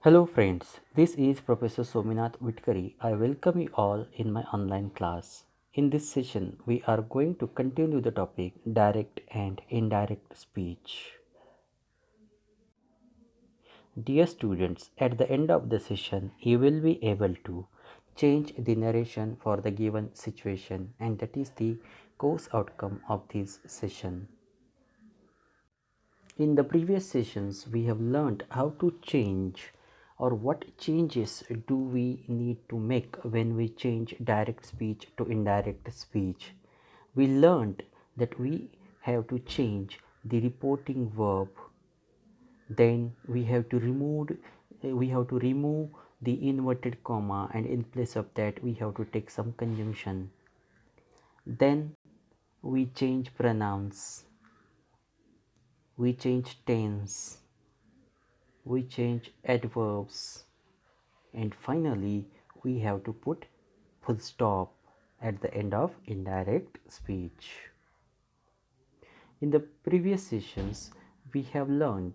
Hello friends, this is Professor Sominath Vitkari. I welcome you all in my online class. In this session, we are going to continue the topic direct and indirect speech. Dear students, at the end of the session, you will be able to change the narration for the given situation, and that is the course outcome of this session. In the previous sessions, we have learned how to change or what changes do we need to make when we change direct speech to indirect speech. We learned that we have to change the reporting verb, then we have to remove the inverted comma, and in place of that we have to take some conjunction. Then we change pronouns, we change tense, we change adverbs, and finally we have to put full stop at the end of indirect speech. In the previous sessions, we have learned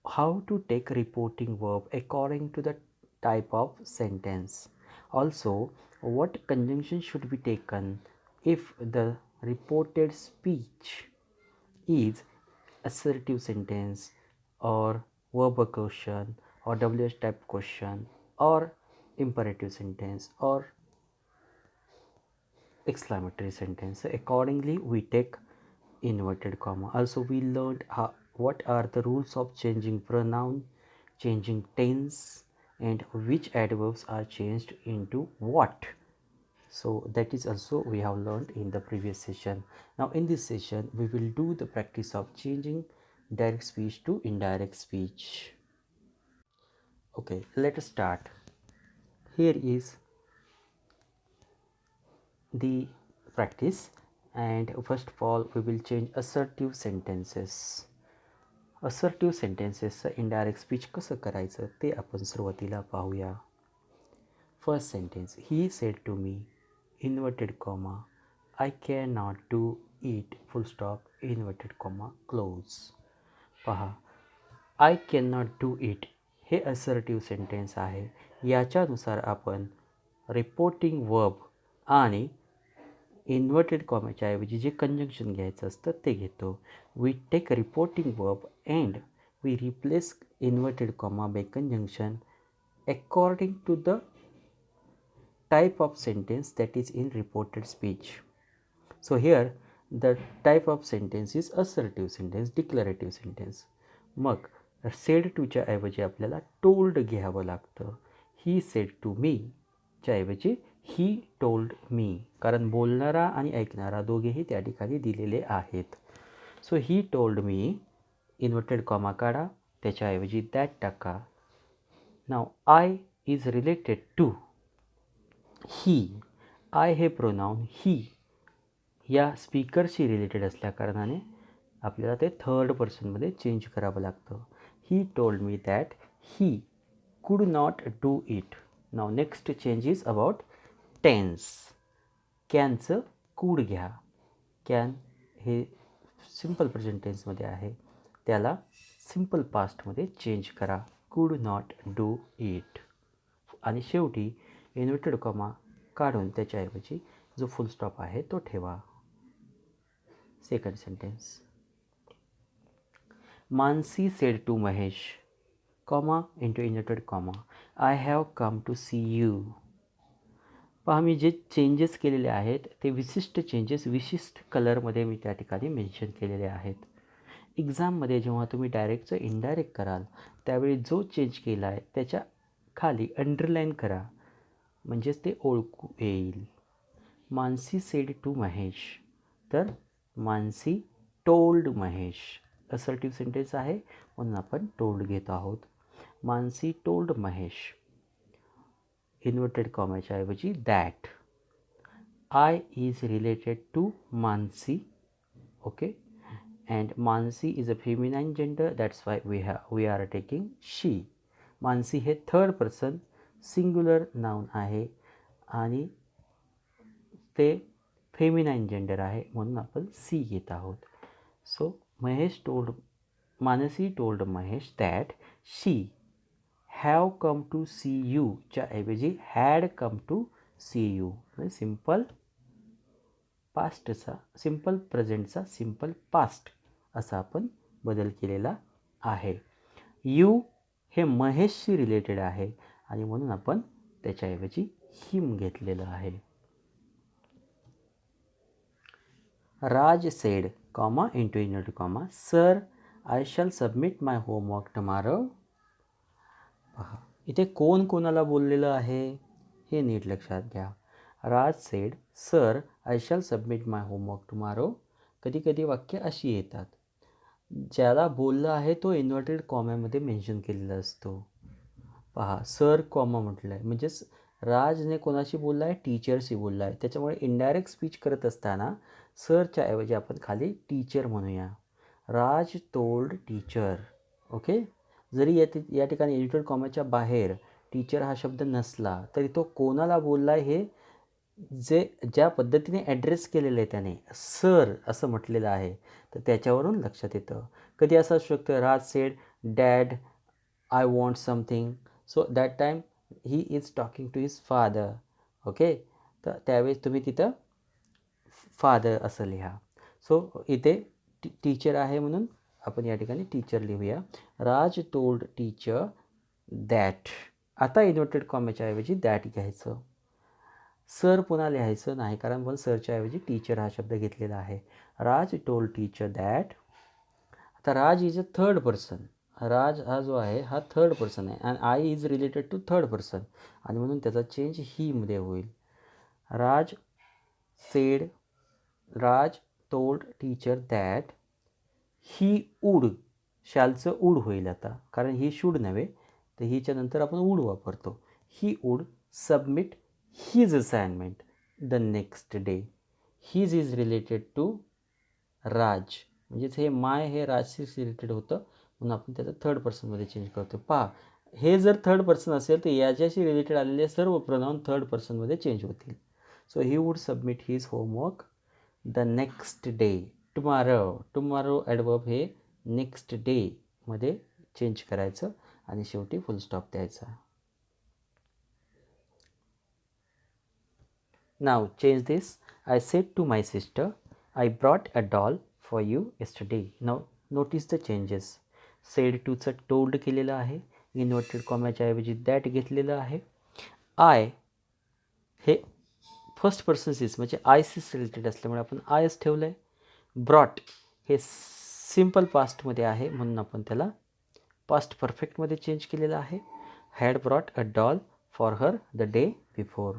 how to take reporting verb according to the type of sentence. Also, what conjunction should be taken if the reported speech is assertive sentence or verbal question or WH type question or imperative sentence or exclamatory sentence. So accordingly, we take inverted comma. Also, we learned what are the rules of changing pronoun, changing tense, and which adverbs are changed into what. So that is also we have learned in the previous session. Now in this session we will do the practice of changing direct speech to indirect speech. Okay, let us start. Here is the practice, and first of all we will change assertive sentences. Assertive सेंटेन्सेसचं indirect speech कसं करायचं ते आपण सुरुवातीला पाहूया. First sentence, he said to me inverted comma I can not do it full stop inverted comma close. पहा, I can not do it हे assertive sentence आहे. याच्यानुसार आपण रिपोर्टिंग वर्ब आणि इन्व्हर्टेड कॉमाच्या ऐवजी जे कंजंक्शन घ्यायचं असतं ते घेतो. We take reporting verb and we replace inverted comma by conjunction according to the type of sentence that is in reported speech. So here the type of sentence is assertive sentence, declarative sentence. मग said to च्या ऐवजी आपल्याला told घ्यावं लागतं. ही said to me च्या ऐवजी ही told me, कारण बोलणारा आणि ऐकणारा दोघेही त्या ठिकाणी दिलेले आहेत. So he told me inverted comma काढा, त्याच्याऐवजी दॅट टाका. Now I is related to he. I हे प्रोनाऊन ही या स्पीकरशी रिलेटेड असल्या कारणाने आपल्याला ते थर्ड पर्सनमध्ये चेंज करावं लागतं. He told me that he could not do it. Now next change is about tense. कॅनचं कुड घ्या. कॅन हे सिम्पल प्रेझेंट टेन्समध्ये आहे, त्याला सिम्पल पास्टमध्ये चेंज करा. कुड नॉट डू इट. आणि शेवटी इन्व्हर्टेड कॉमा काढून त्याच्याऐवजी जो फुल स्टॉप आहे तो ठेवा. Second sentence, Mansi said to Mahesh comma into inverted comma I have come to see you. पहा, मी जे चेंजेस केलेले आहेत ते विशिष्ट चेंजेस विशिष्ट कलरमध्ये मी त्या ठिकाणी मेन्शन केलेले आहेत. एक्झाममध्ये जेव्हा तुम्ही डायरेक्टचं इनडायरेक्ट कराल त्यावेळी जो चेंज केला आहे त्याच्या खाली अंडरलाईन करा, म्हणजेच ते ओळखू येईल. मानसी सेड टू महेश, तर Mansi told Mahesh. Assertive sentence आहे म्हणून आपण टोल्ड घेत आहोत. मानसी टोल्ड महेश इन्व्हर्टेड कॉमाच्या ऐवजी that. I is related to Mansi. Okay, and Mansi is a feminine gender, that's why we are taking she. Mansi हे थर्ड पर्सन सिंग्युलर नाउन आहे आणि ते फेमिनाईन जेंडर आहे म्हणून आपण सी घेत आहोत. So Mansi told Mahesh that she have come to see यूच्या ऐवजी had come to see you. म्हणजे सिम्पल पास्टचा सिम्पल प्रेझेंटचा सिम्पल पास्ट असा आपण बदल केलेला आहे. यू हे महेशशी रिलेटेड आहे आणि म्हणून आपण त्याच्याऐवजी हिम घेतलेलं आहे. Raj said comma into inverted comma sir I shall submit my homework tomorrow. पहा इथे कोण कोणाला बोललेलं आहे हे नीट लक्षात घ्या. Raj said sir I shall submit my homework tomorrow. कधी कधी वाक्य अशी येतात, ज्याला बोललं आहे तो इन्व्हर्टेड कॉम्यामध्ये मेन्शन केलेला असतो. पहा सर कॉमा म्हटलं आहे म्हणजेच राजने कोणाशी बोलला आहे, टीचरशी बोलला आहे. त्याच्यामुळे इनडायरेक्ट स्पीच करत असताना सरच्या ऐवजी आपण खाली टीचर म्हणूया. राज टोल्ड टीचर. ओके. जरी या ठिकाणी इन्व्हर्टेड कॉमाच्या बाहेर टीचर हा शब्द नसला तरी तो कोणाला बोलला आहे हे ज्या पद्धतीने ॲड्रेस केलेलं आहे त्याने सर असं म्हटलेलं आहे तर त्याच्यावरून लक्षात येतं. कधी असं असू शकतं Raj said dad I want something. So that time he is talking to his father. Okay. तर त्यावेळेस तुम्ही तिथं फादर असं लिहा. सो इथे टीचर आहे म्हणून आपण या ठिकाणी टीचर लिहूया. राज टोल्ड टीचर दॅट. आता इन्व्हर्टेड कॉमाच्या ऐवजी दॅट घ्यायचं. सर पुन्हा लिहायचं नाही कारण पण सरच्या ऐवजी टीचर हा शब्द घेतलेला आहे. Raj told teacher that. आता Raj is a third person. Raj हा जो आहे हा थर्ड पर्सन आहे and I is related to third person आणि म्हणून त्याचा चेंज ही मध्ये होईल. Raj said Raj told teacher that he would. शॅलचं वूड होईल आता कारण ही शूड नव्हे तर हिच्या नंतर आपण वूड वापरतो. He would submit his assignment the next day. His is related to Raj म्हणजेच हे माय हे राजशी रिलेटेड होतं म्हणून आपण त्याचं थर्ड पर्सनमध्ये चेंज करतो. पहा हे जर थर्ड पर्सन असेल तर याच्याशी रिलेटेड आलेले सर्व प्रोनाउन थर्ड पर्सनमध्ये चेंज होतील. So he would submit his homework the next day. Tomorrow adverb हे नेक्स्ट डेमध्ये चेंज करायचं आणि शेवटी फुल स्टॉप द्यायचा. Now change this. I said to my sister I brought a doll for you yesterday. Now notice the changes. Said टूचं told केलेलं आहे. Inverted कॉमाच्या ऐवजी दॅट घेतलेलं आहे. आय हे फर्स्ट पर्सन सीस म्हणजे आयसीस रिलेटेड असल्यामुळे आपण आयच ठेवलं आहे. ब्रॉट हे सिम्पल पास्टमध्ये आहे म्हणून आपण त्याला पास्ट परफेक्टमध्ये चेंज केलेलं आहे. Had brought a doll for her the day before.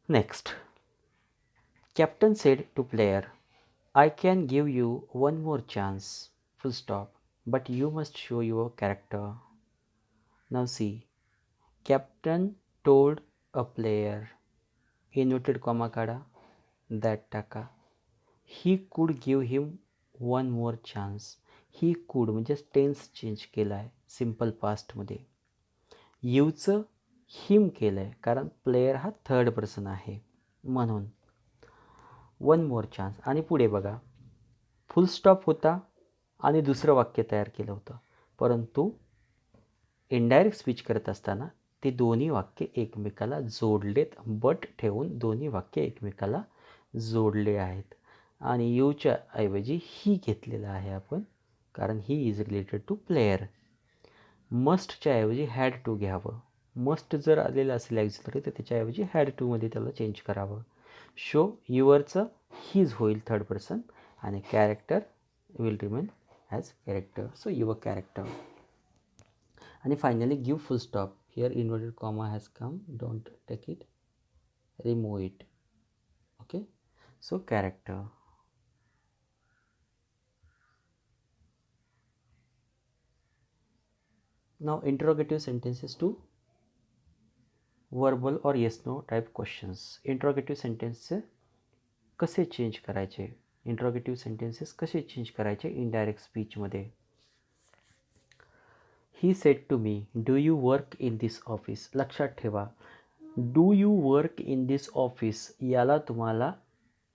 Next. Captain said to player I can give you one more chance full stop but you must show your character. नाव C. Captain told a player. Inverted comma काढा, that टाका. He could give him one more chance. He could म्हणजे tense change केला आहे simple पास्टमध्ये. यूचं हिम केलं आहे कारण player हा थर्ड पर्सन आहे म्हणून. वन मोर चान्स आणि पुढे बघा फुल स्टॉप होता आणि दुसरं वाक्य तयार केलं होतं परंतु इनडायरेक्ट स्पीच करत असताना ते दोन्ही वाक्य एकमेकाला जोडलेत. बट ठेवून दोन्ही वाक्य एकमेकाला जोडले आहेत आणि यूच्या ऐवजी ही घेतलेलं आहे आपण कारण he is related to player. मस्टच्या ऐवजी हॅड टू घ्यावं. मस्ट जर आलेलं असेल ॲक्झिलरी तर त्याच्याऐवजी हॅड टूमध्ये त्याला चेंज करावं. शो युअरचं हीज होईल थर्ड पर्सन आणि character will remain as character. So your character. आणि finally give full stop. Here inverted comma has come. Don't take it. Remove it. Okay. So character. Now interrogative sentences to verbal or yes no type questions. Interrogative sentences कसे change करायचे. Interrogative sentences कसे change करायचे indirect स्पीचमध्ये. He said to me do you work in this office. लक्षात ठेवा do you work in this office याला तुम्हाला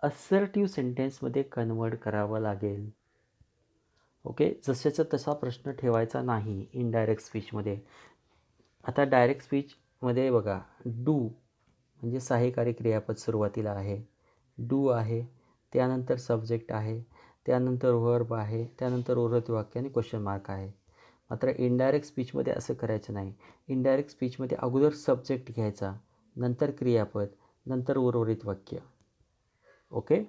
assertive सेंटेन्समध्ये convert करावं लागेल. ओके, जशाचा तसा प्रश्न ठेवायचा नाही इनडायरेक्ट स्पीचमध्ये. आता डायरेक्ट स्पीचमध्ये बघा, डू म्हणजे सहाय्यकारी क्रियापद सुरुवातीला आहे, डू आहे, त्यानंतर सब्जेक्ट आहे, त्यानंतर वर्ब आहे, त्यानंतर उर्वरित वाक्य आणि क्वेश्चन मार्क आहे. मात्र इनडायरेक्ट स्पीचमध्ये असं करायचं नाही. इनडायरेक्ट स्पीचमध्ये अगोदर सब्जेक्ट घ्यायचा, नंतर क्रियापद, नंतर उर्वरित वाक्य. ओके,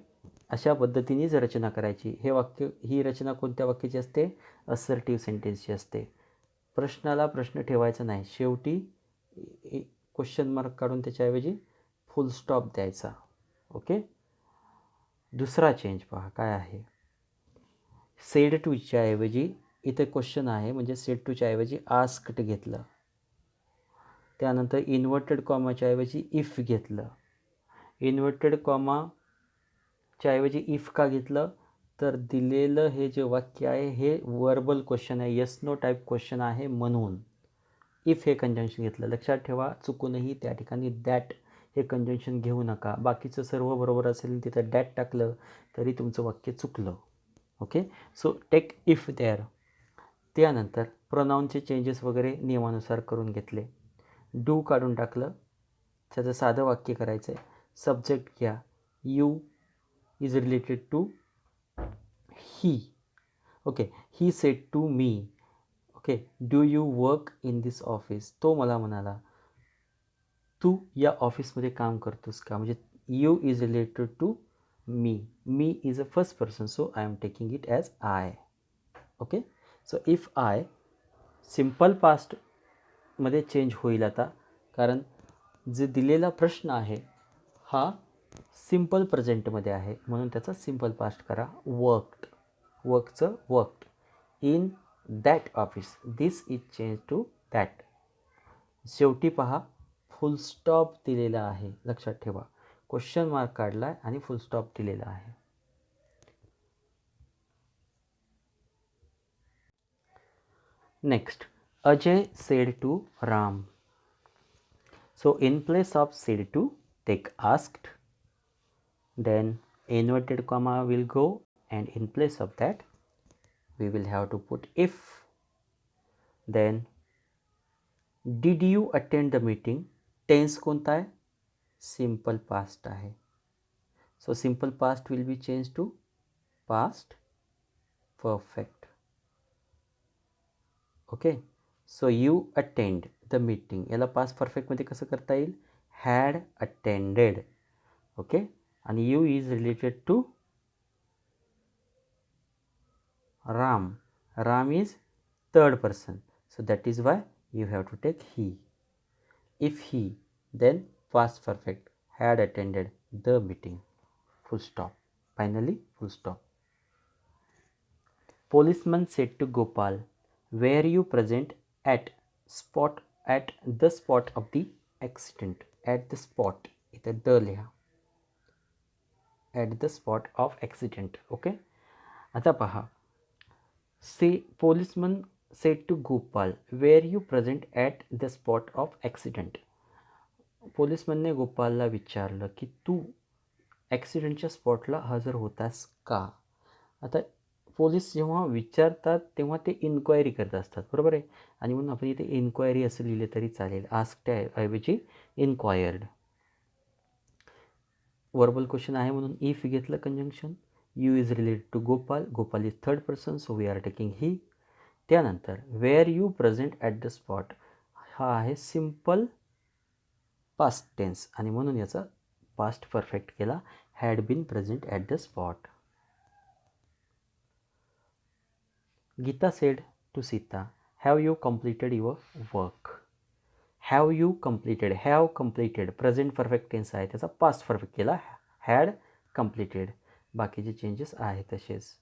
अशा पद्धतीनेच रचना करायची. ही रचना कोणत्या वाक्याची असते? असर्टिव्ह सेंटेन्सची असते. प्रश्नाला प्रश्न ठेवायचा नाही, शेवटी क्वेश्चन मार्क काढून त्याच्याऐवजी फुल स्टॉप द्यायचा. ओके, दुसरा चेंज पहा काय आहे. सेड टूच्या ऐवजी इथे क्वेश्चन आहे, म्हणजे सेड टूच्या ऐवजी आस्क्ड घेतलं. त्यानंतर इन्व्हर्टेड कॉमाच्या ऐवजी इफ घेतलं. इन्व्हर्टेड कॉमाच्या ऐवजी इफ का घेतलं? तर दिलेलं हे जे वाक्य आहे हे वर्बल क्वेश्चन आहे, येस नो टाईप क्वेश्चन आहे, म्हणून इफ हे कंजंक्शन घेतलं. लक्षात ठेवा, चुकूनही त्या ठिकाणी दॅट हे कंजंक्शन घेऊ नका. बाकीचं सर्व बरोबर असेल, तिथं दॅट टाकलं तरी तुमचं वाक्य चुकलं. Okay, so take if there. त्यानंतर प्रोनाऊनचे चेंजेस वगैरे नियमानुसार करून घेतले. डू काढून टाकलं, त्याचं साधं वाक्य करायचं आहे. सब्जेक्ट घ्या, you is related to he. Okay, he said to me. Okay, do you work in this office? तो मला म्हणाला, तू या ऑफिसमध्ये काम करतोस का? म्हणजे you is related to me. Me is a first person, so I am taking it as I. Okay, so if I simple पास्टमध्ये चेंज होईल आता, कारण जे दिलेला प्रश्न आहे हा सिम्पल प्रेझेंटमध्ये आहे, म्हणून त्याचा सिम्पल पास्ट करा. वर्कड, वर्कचं worked in that office. This is change to that. शेवटी पहा, फुल स्टॉप दिलेला आहे. लक्षात ठेवा, क्वेश्चन मार्क काढला आहे आणि फुल स्टॉप दिलेला आहे. Next, Ajay said to Ram. So in place of said to, take asked, then inverted comma will go, and in place of that we will have to put if. Then did you attend the meeting? Tense कोणता आहे? Simple past आहे. So simple past will be changed to past perfect. Okay, so you attend the meeting, याला past perfect मध्ये कसं करता येईल? had attended. Okay, आणि you is related to Ram. Ram is third person, so that is why you have to take he. If he, then past perfect, had attended the meeting. Full stop. Finally, full stop. Policeman said to Gopal, were you present at the spot of the accident? At the spot, इथे the लिहा. At the spot of accident. Okay, आता पहा, policeman said to Gopal, were you present at the spot of accident? पोलिसमनने गोपालला विचारलं की तू ॲक्सिडेंटच्या स्पॉटला हजर होतास का? आता पोलीस जेव्हा विचारतात तेव्हा ते इन्क्वायरी करत असतात, बरोबर आहे, आणि म्हणून आपण इथे इन्क्वायरी असं लिहिले तरी चालेल. आस्क्डऐवजी इन्क्वायर्ड. वर्बल क्वेश्चन आहे म्हणून इफ घेतलं conjunction. You is related to Gopal. Gopal is third person, so we are taking he. त्यानंतर where you present at the spot हा आहे सिम्पल पास्ट टेन्स, आणि म्हणून याचा पास्ट परफेक्ट केला, had been present at the spot. Gita said to Sita, have you completed your work? Have you completed, have completed present perfect tense आहे, त्याचा past perfect केला, had completed. बाकीचे चेंजेस आहे तसेच.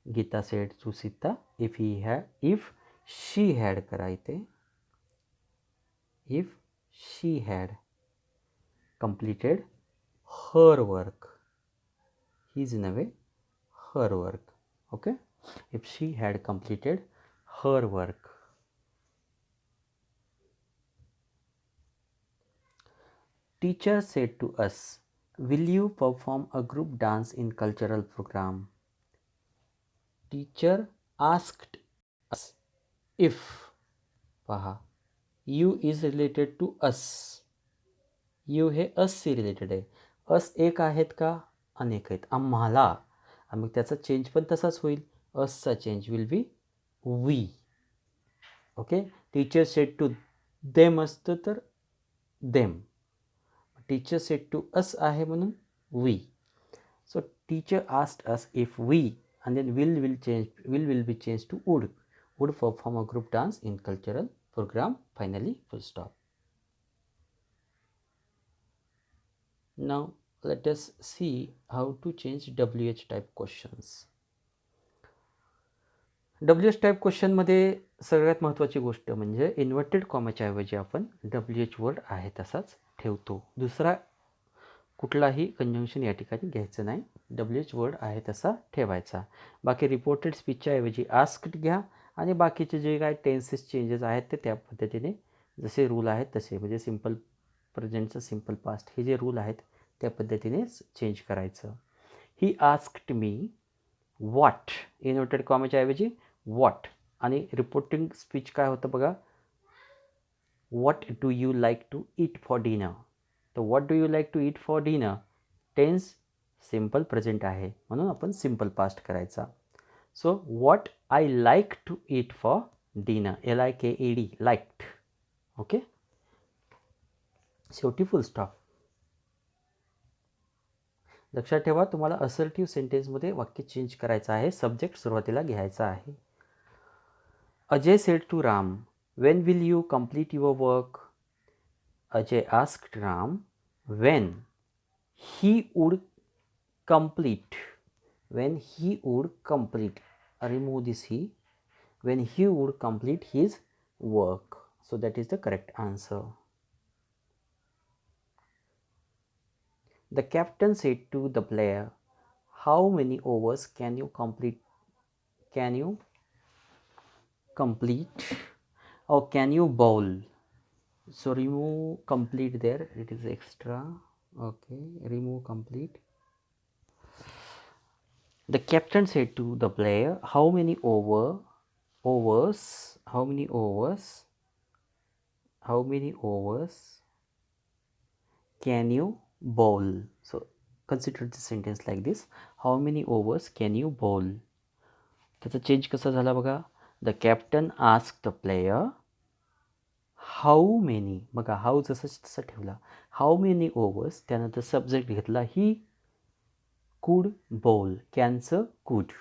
Geeta said to Sita, if she had करा इथे. If she had completed her work. His नव्हे, her work. Okay, if she had completed her work. Teacher said to us, will you perform a group dance in cultural program? Teacher asked us if, पहा, you is related to us. you हे असशी related आहे. अस एक आहेत का, अनेक आहेत, आम्हाला. आणि मग त्याचा चेंज पण तसाच होईल. असचा change will be we. Okay. Teacher said to them असतं तर them. Teacher said to us आहे म्हणून we. So teacher asked us if we, and then will be changed to would perform a group dance in cultural program, finally, full stop. Now let us see how to change WH type questions. WH type क्वेश्चनमध्ये सगळ्यात महत्त्वाची गोष्ट म्हणजे inverted कॉमाच्या ऐवजी आपण WH word आहे तसाच ठेवतो. दुसरा कुठलाही कंजंक्शन या ठिकाणी घ्यायचं नाही. WH वर्ड आहे तसा ठेवायचा. बाकी रिपोर्टेड स्पीचच्या ऐवजी आस्क्ड घ्या आणि बाकीचे जे काय टेन्सेस चेंजेस आहेत ते त्या पद्धतीने जसे रूल आहेत तसे, म्हणजे सिम्पल प्रेझेंटचं सिम्पल पास्ट हे जे रूल आहेत त्या पद्धतीने चेंज करायचं. He asked me what, inverted कॉमाच्या ऐवजी व्हॉट. आणि रिपोर्टिंग स्पीच काय होतं बघा, what do you like to eat for dinner. तर what do you like to eat for dinner tense simple present आहे म्हणून आपण सिम्पल पास्ट करायचा. So what I like to eat for dinner, LIKED, liked. Okay. शेवटी full stop. लक्षात ठेवा, तुम्हाला assertive सेंटेन्समध्ये वाक्य चेंज करायचं आहे. सब्जेक्ट सुरुवातीला घ्यायचा आहे. Ajay said to Ram, when will you complete your work? Ajay asked Ram when he would complete. When he would complete. Remove this he. When he would complete his work. So that is the correct answer. The captain said to the player, how many overs can you complete? Can you complete or can you bowl? So remove complete there, it is extra. Okay, remove complete. The captain said to the player, how many overs can you bowl? So consider the sentence like this, how many overs can you bowl? त्याचा change कसा झाला बघा. The captain ask the player how many, बघा how जसं तसं ठेवला, how many overs, त्यानंतर subject घेतला ही कुड बोल, कॅनचं could.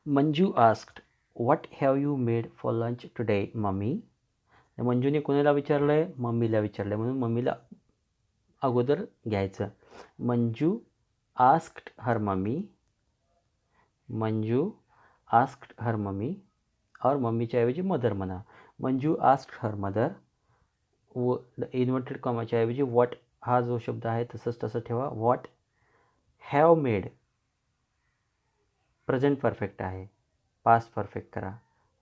Manju asked what have you made for lunch today mummy. मंजूने कोणाला विचारलं आहे, मम्मीला विचारलं आहे म्हणून मम्मीला अगोदर घ्यायचं. Manju asked her mummy, Manju asked her mummy, और मम्मीच्या ऐवजी मदर म्हणा. मंजू आस्क्ड हर मदर, व इन्व्हर्टेड कॉमाच्या ऐवजी व्हॉट हा जो शब्द आहे तसंच तसं ठेवा. What have made present perfect आहे, पास्ट परफेक्ट करा.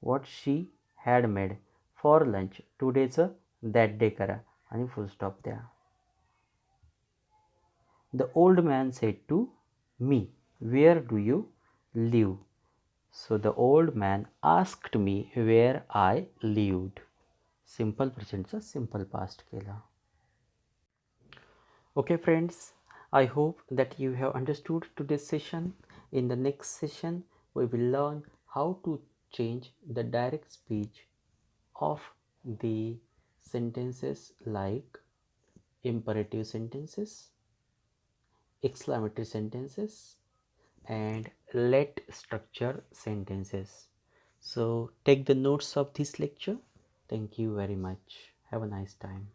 What she had made for lunch, टुडेचं दॅट डे करा आणि फुल स्टॉप द्या. The old man said to me, where do you live. So the old man asked me where I lived. Simple presentचा simple past केला. Okay friends, I hope that you have understood today's session. In the next session, we will learn how to change the direct speech of the sentences like imperative sentences, exclamatory sentences, and let structure sentences. So take the notes of this lecture. Thank you very much. Have a nice time.